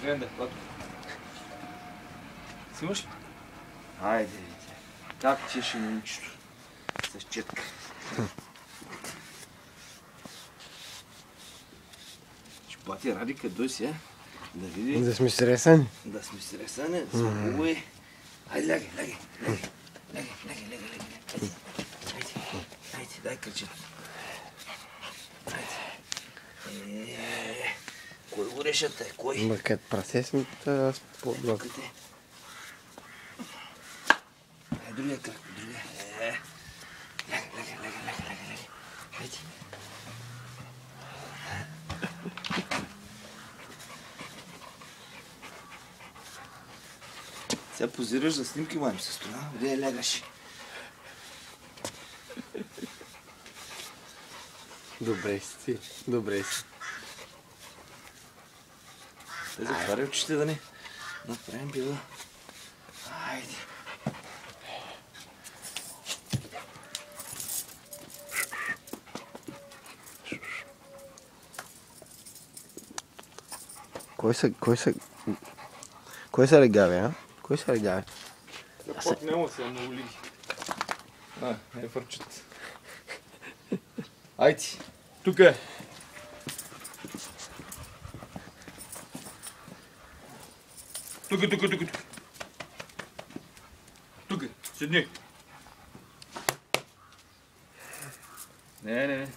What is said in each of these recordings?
Гледай, ладно. Снимаш ли? Айде, как чеше момичето с четка. Ще плати Радика, дой сега, да види. Да сме сресани. Да сме сресани, да сме хубави. Айде, лягай. Айде, дай кръчето. Айде. Кой го решате? Кой? Ма като прасе сме с по-блок. Другия крак, другия. Лягай. Айде. Сега позираш за снимки, моим с това. Где лягаш? Добре си. Те затваря очите да не направим била. Айде. Кой са регави, а? Кой са регави? Пак няма се намоли. Не фърчат. Айде, тук е. Тук е, седни. Не.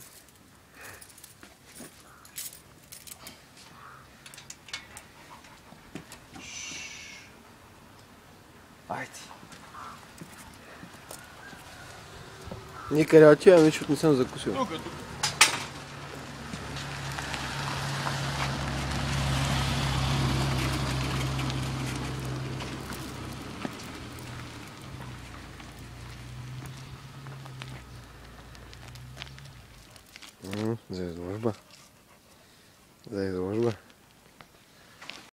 Айде. Никъде отивам, защото не съм закусил. Тук. За изложба.